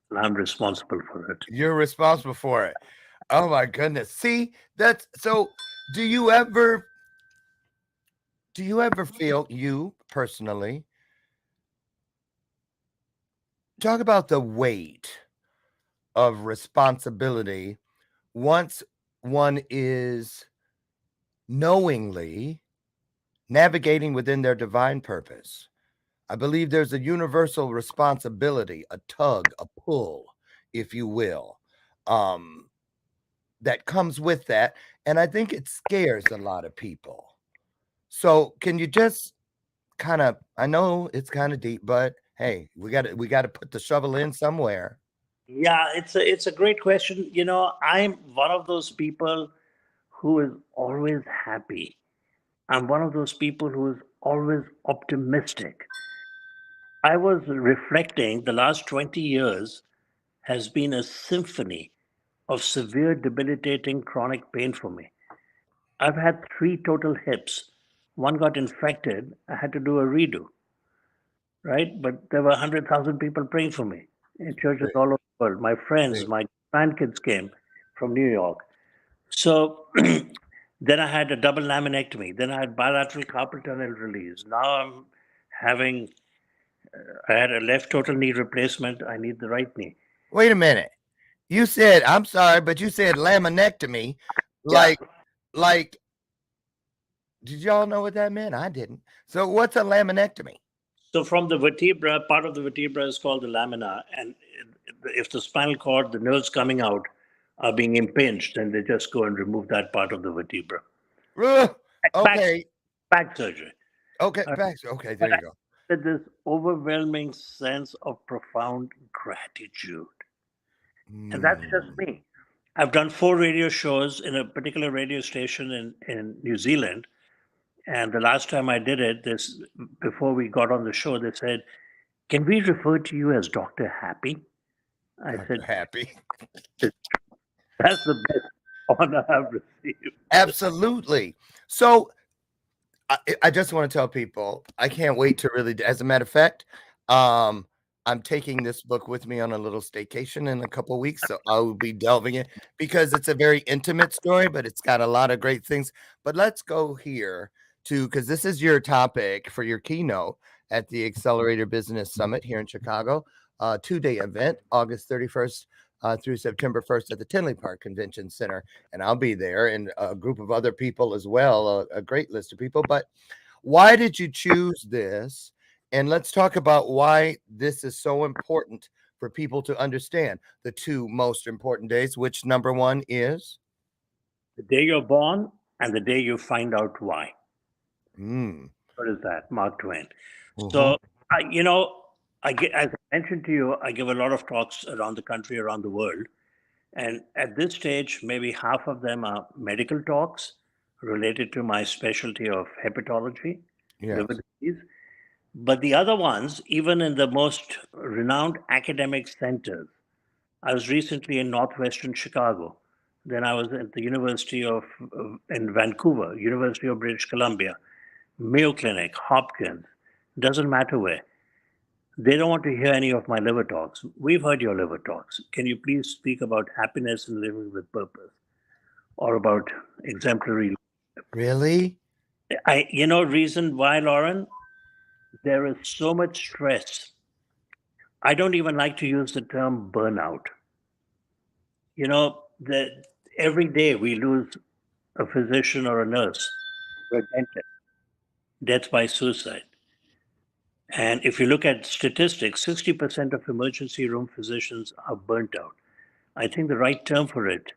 and I'm responsible for it. You're responsible for it. Oh my goodness. See, that's so. Do you ever feel, you personally, talk about the weight of responsibility once one is knowingly navigating within their divine purpose? I believe there's a universal responsibility, a tug, a pull, if you will, that comes with that. And I think it scares a lot of people. So can you just kind of, I know it's kind of deep, but hey, we got to put the shovel in somewhere. Yeah, it's a great question. I'm one of those people who is always happy. I'm one of those people who is always optimistic. I was reflecting the last 20 years has been a symphony of severe, debilitating chronic pain for me. I've had three total hips. One got infected. I had to do a redo, right? But there were 100,000 people praying for me in churches all over the world. My friends, my grandkids came from New York. So then I had a double laminectomy. Then I had bilateral carpal tunnel release. Now having, I had a left total knee replacement. I need the right knee. Wait a minute. You said, I'm sorry, but you said laminectomy. Yeah. Like, did y'all know what that meant? I didn't. So what's a laminectomy? So from the vertebra, part of the vertebra is called the lamina. And if the spinal cord, the nerves coming out are being impinged, then they just go and remove that part of the vertebra. Okay. Back surgery. Okay. Okay. There you go. With this overwhelming sense of profound gratitude. And that's just me. I've done 4 radio shows in a particular radio station in New Zealand. And the last time I did it, before we got on the show, they said, "Can we refer to you as Dr. Happy?" I said, Happy. "That's the best honor I've received." Absolutely. So I just want to tell people, I can't wait to really, as a matter of fact, I'm taking this book with me on a little staycation in a couple of weeks. So I will be delving in because it's a very intimate story, but it's got a lot of great things. But let's go here because this is your topic for your keynote at the Accelerator Business Summit here in Chicago, 2-day event, August 31st through September 1st at the Tinley Park Convention Center. And I'll be there and a group of other people as well, a great list of people. But why did you choose this? And let's talk about why this is so important for people to understand the 2 most important days, which number 1 is? The day you're born and the day you find out why. What is that? Mark Twain. So, as I mentioned to you, I give a lot of talks around the country, around the world. And at this stage, maybe half of them are medical talks related to my specialty of hepatology, liver disease. But the other ones, even in the most renowned academic centers, I was recently in Northwestern Chicago. Then I was at the University in Vancouver, University of British Columbia, Mayo Clinic, Hopkins, doesn't matter where. They don't want to hear any of my liver talks. We've heard your liver talks. Can you please speak about happiness and living with purpose, or about exemplary? Really? Reason why, Lauren? There is so much stress. I don't even like to use the term burnout. Every day we lose a physician or a nurse, or a dentist, death by suicide. And if you look at statistics, 60% of emergency room physicians are burnt out. I think the right term for it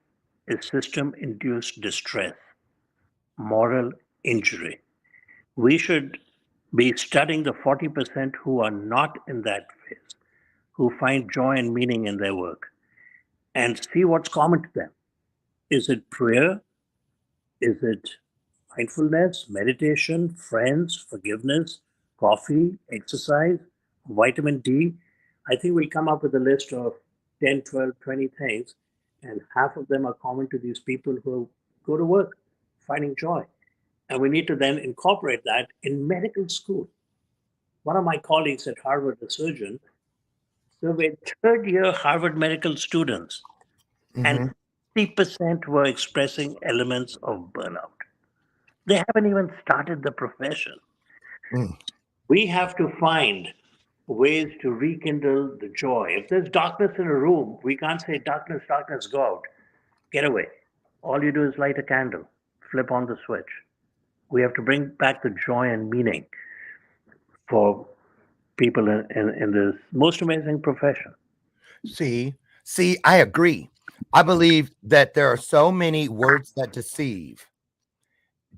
is system-induced distress, moral injury. We should be studying the 40% who are not in that phase, who find joy and meaning in their work, and see what's common to them. Is it prayer? Is it mindfulness, meditation, friends, forgiveness, coffee, exercise, vitamin D? I think we'll come up with a list of 10, 12, 20 things, and half of them are common to these people who go to work finding joy. And we need to then incorporate that in medical school. One of my colleagues at Harvard, a surgeon, surveyed 3rd-year Harvard medical students, and 50% were expressing elements of burnout. They haven't even started the profession. We have to find ways to rekindle the joy. If there's darkness in a room, we can't say, "Darkness, darkness, go out. Get away." All you do is light a candle, flip on the switch. We have to bring back the joy and meaning for people in this most amazing profession. See, I agree. I believe that there are so many words that deceive.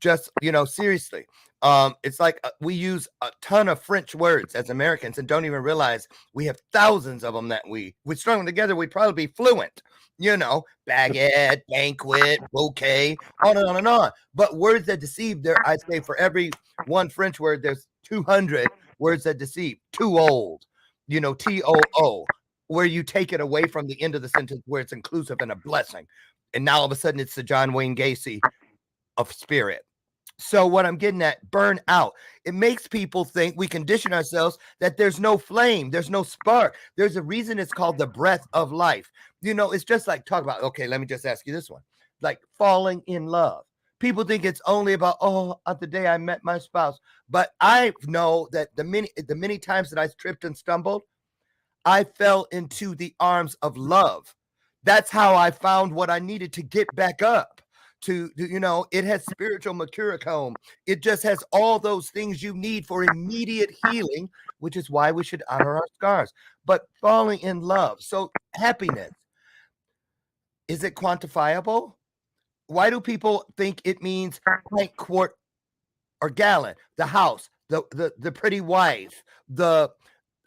Just, seriously. It's like we use a ton of French words as Americans and don't even realize we have thousands of them that we strung them together. We'd probably be fluent, baguette, banquet, bouquet, on and on and on. But words that deceive, there, I'd say for every one French word, there's 200 words that deceive. Too old, TOO, where you take it away from the end of the sentence where it's inclusive and a blessing. And now all of a sudden it's the John Wayne Gacy of spirit. So what I'm getting at, burn out. It makes people think, we condition ourselves that there's no flame, there's no spark. There's a reason it's called the breath of life. It's just like talk about, okay, let me just ask you this one. Like falling in love. People think it's only about, the day I met my spouse. But I know that the many times that I tripped and stumbled, I fell into the arms of love. That's how I found what I needed to get back up. It has spiritual mercurochrome. It just has all those things you need for immediate healing, which is why we should honor our scars. But falling in love. So happiness, is it quantifiable? Why do people think it means pint, quart, or gallon? The house, the pretty wife, the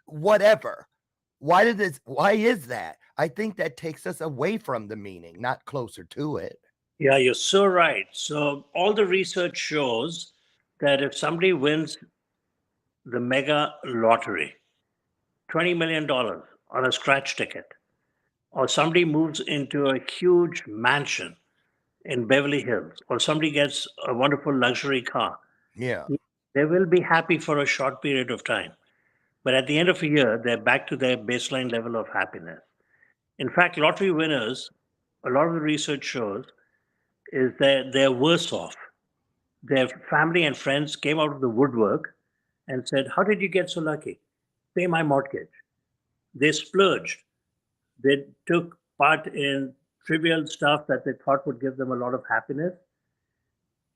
whatever. Why is that? I think that takes us away from the meaning, not closer to it. Yeah, you're so right. So all the research shows that if somebody wins the mega lottery, $20 million on a scratch ticket, or somebody moves into a huge mansion in Beverly Hills, or somebody gets a wonderful luxury car, Yeah. they will be happy for a short period of time. But at the end of a year, they're back to their baseline level of happiness. In fact, lottery winners, a lot of the research shows, is that they're worse off. Their family and friends came out of the woodwork and said, "How did you get so lucky? Pay my mortgage." They splurged. They took part in trivial stuff that they thought would give them a lot of happiness.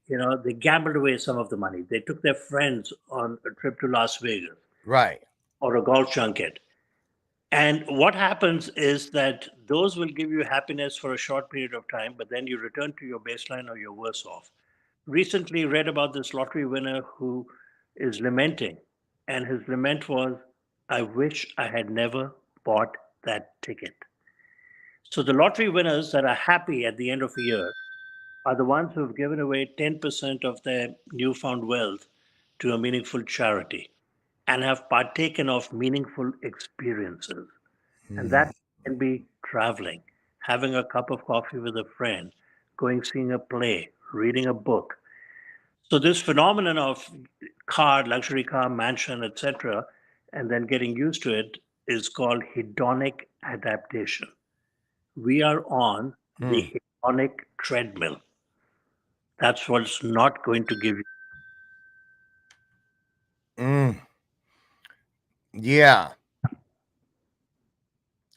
They gambled away some of the money. They took their friends on a trip to Las Vegas. Right. Or a golf junket. And what happens is that those will give you happiness for a short period of time, but then you return to your baseline or you're worse off. Recently read about this lottery winner who is lamenting, and his lament was, "I wish I had never bought that ticket." So the lottery winners that are happy at the end of a year are the ones who have given away 10% of their newfound wealth to a meaningful charity and have partaken of meaningful experiences. And that can be traveling, having a cup of coffee with a friend, going seeing a play, reading a book. So this phenomenon of car, luxury car, mansion, etc., and then getting used to it is called hedonic adaptation. We are on the hedonic treadmill. That's what's not going to give you. Yeah.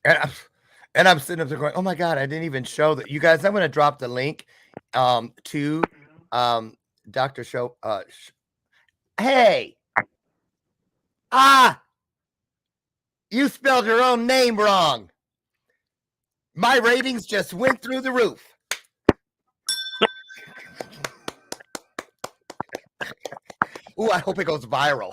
And I'm sitting up there going, oh my God, I didn't even show that. You guys, I'm going to drop the link to Dr. Show. Hey. You spelled your own name wrong. My ratings just went through the roof. Ooh, I hope it goes viral.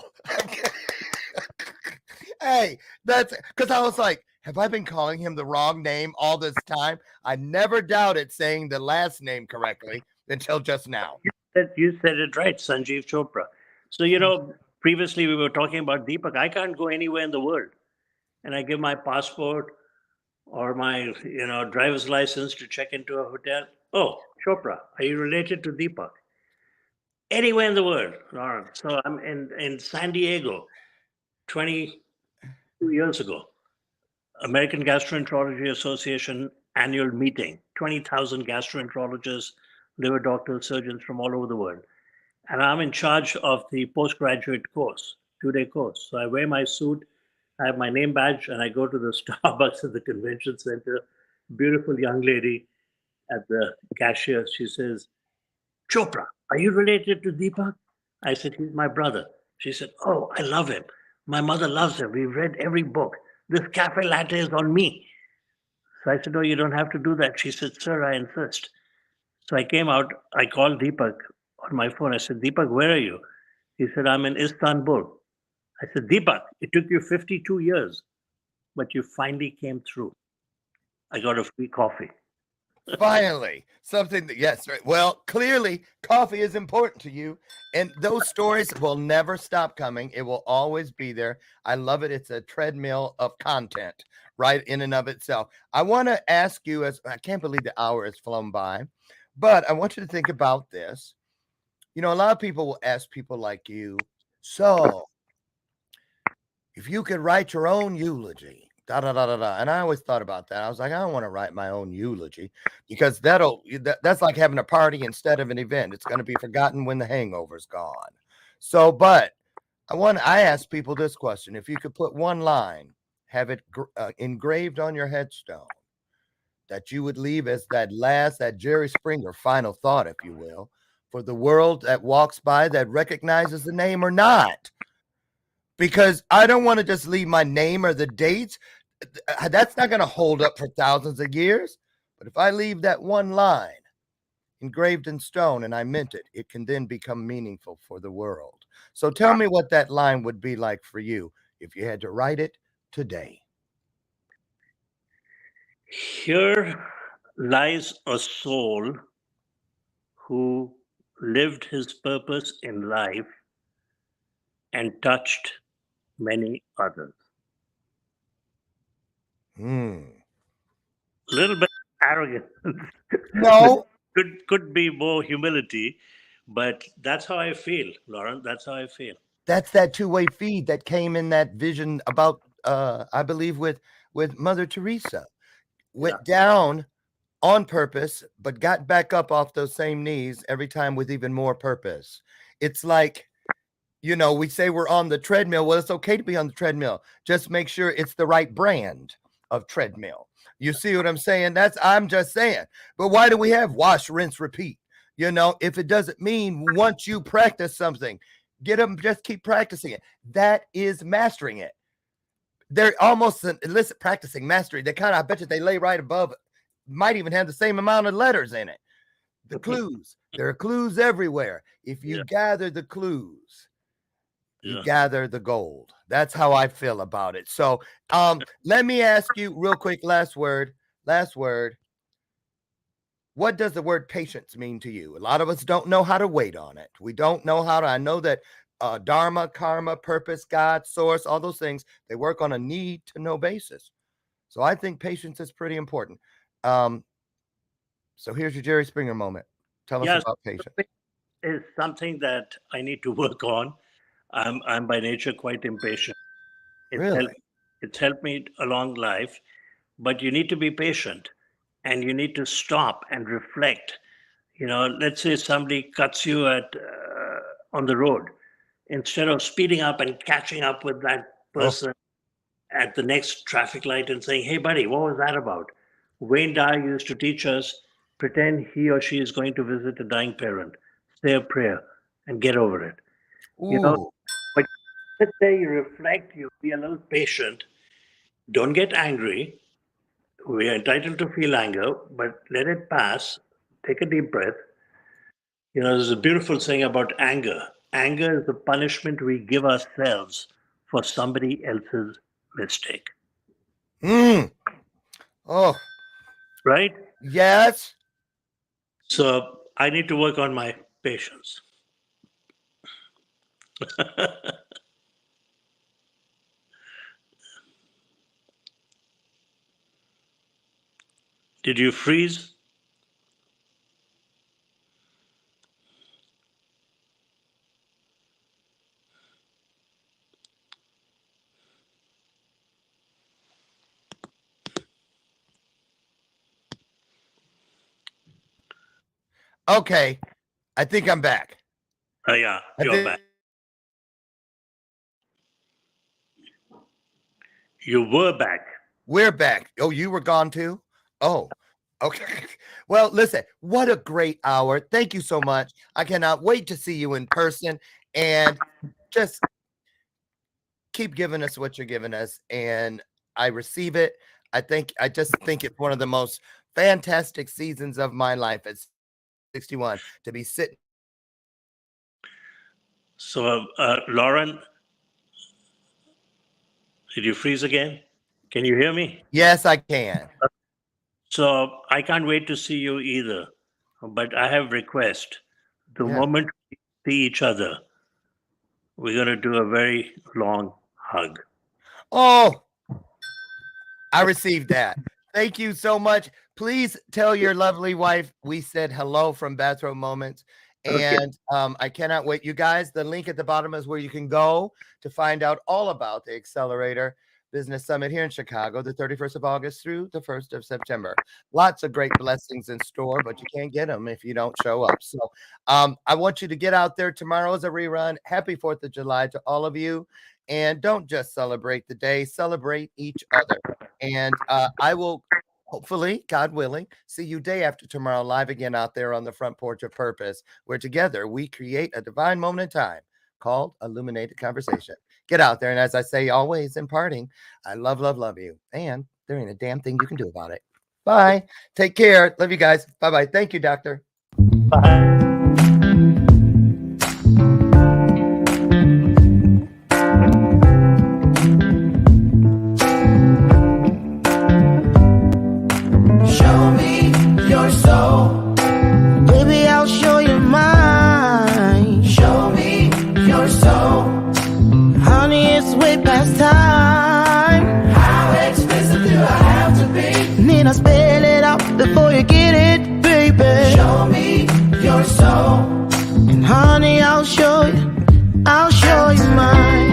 Hey, that's because I was like, have I been calling him the wrong name all this time? I never doubted saying the last name correctly until just now. You said it right, Sanjiv Chopra. So, previously we were talking about Deepak. I can't go anywhere in the world and I give my passport or my, driver's license to check into a hotel. Oh, Chopra, are you related to Deepak? Anywhere in the world. So I'm in San Diego 22 years ago. American Gastroenterology Association annual meeting, 20,000 gastroenterologists, liver doctors, surgeons from all over the world. And I'm in charge of the postgraduate course, 2-day course. So I wear my suit, I have my name badge, and I go to the Starbucks at the convention center. Beautiful young lady at the cashier. She says, "Chopra, are you related to Deepak?" I said, "He's my brother." She said, "Oh, I love him. My mother loves him. We've read every book. This cafe latte is on me." So I said, "Oh, you don't have to do that." She said, "Sir, I insist." So I came out, I called Deepak on my phone. I said, Deepak, where are you? He said, I'm in Istanbul. I said, Deepak, it took you 52 years, but you finally came through. I got a free coffee. Finally, something that, yes, right. Well, clearly, coffee is important to you, and those stories will never stop coming. It will always be there. I love it. It's a treadmill of content, right, in and of itself. I want to ask you, as I can't believe the hour has flown by, but I want you to think about this. You know, a lot of people will ask people like you, so if you could write your own eulogy, da da da da da. And I always thought about that. I was like, I don't want to write my own eulogy because that's like having a party instead of an event. It's going to be forgotten when the hangover's gone. So, but I ask people this question: if you could put one line, have it engraved on your headstone, that you would leave as that Jerry Springer final thought, if you will, for the world that walks by that recognizes the name or not. Because I don't want to just leave my name or the dates. That's not going to hold up for thousands of years. But if I leave that one line engraved in stone and I meant it, it can then become meaningful for the world. So tell me what that line would be like for you if you had to write it today. Here lies a soul who lived his purpose in life and touched many others. A little bit arrogant. No. could be more humility, but that's how I feel, Lauren. That's how I feel. That's that two-way feed that came in that vision about, I believe, with Mother Teresa. Went down on purpose, but got back up off those same knees every time with even more purpose. It's like, you know, we say we're on the treadmill. Well, it's okay to be on the treadmill. Just make sure it's the right brand of treadmill. You see what I'm saying? I'm just saying. But why do we have wash, rinse, repeat? You know, if it doesn't mean once you practice something, just keep practicing it. That is mastering it. They're almost illicit practicing mastery. I bet you they lay right above it. Might even have the same amount of letters in it. The clues. There are clues everywhere. If you gather the clues, you gather the gold. That's how I feel about it. So let me ask you real quick, last word. What does the word patience mean to you? A lot of us don't know how to wait on it. We don't know how to. I know that dharma, karma, purpose, God, source, all those things, they work on a need to know basis. So I think patience is pretty important. So here's your Jerry Springer moment. Tell us about patience. It's something that I need to work on. I'm by nature quite impatient. It's helped me along life, but you need to be patient and you need to stop and reflect. You know, let's say somebody cuts you on the road. Instead of speeding up and catching up with that person at the next traffic light and saying, hey, buddy, what was that about? Wayne Dyer used to teach us, pretend he or she is going to visit a dying parent, say a prayer, and get over it. Ooh. You know, but let's say you reflect, you be a little patient, don't get angry. We are entitled to feel anger, but let it pass. Take a deep breath. You know, there's a beautiful saying about anger. Anger is the punishment we give ourselves for somebody else's mistake. Oh. Right? Yes. So I need to work on my patience. Did you freeze? Okay. I think I'm back. Yeah, you're back. You were back. We're back. Oh, you were gone too? Oh, okay. Well, listen, what a great hour. Thank you so much. I cannot wait to see you in person and just keep giving us what you're giving us. And I receive it. I just think it's one of the most fantastic seasons of my life at 61 to be sitting So, Lauren, did you freeze again? Can you hear me? Yes, I can. So I can't wait to see you either. But I have a request. The Yeah. moment we see each other, we're going to do a very long hug. Oh, I received that. Thank you so much. Please tell your lovely wife we said hello from Bathrobe Moments. And I cannot wait. You guys, the link at the bottom is where you can go to find out all about the Accelerator Business Summit here in Chicago, the 31st of August through the 1st of September. Lots of great blessings in store, but you can't get them if you don't show up. So I want you to get out there. Tomorrow is a rerun. Happy 4th of July to all of you. And don't just celebrate the day, celebrate each other. And I will hopefully, God willing, see you day after tomorrow live again out there on the front porch of purpose, where together we create a divine moment in time called Illuminated Conversation. Get out there. And as I say always in parting, I love, love, love you. And there ain't a damn thing you can do about it. Bye. Take care. Love you guys. Bye-bye. Thank you, doctor. Bye. Show me your soul. Baby, I'll show you mine. Show me your soul. Honey, it's way past time. How expensive do I have to be? Need I spell it out before you get it, baby? Show me your soul. And honey, I'll show you mine.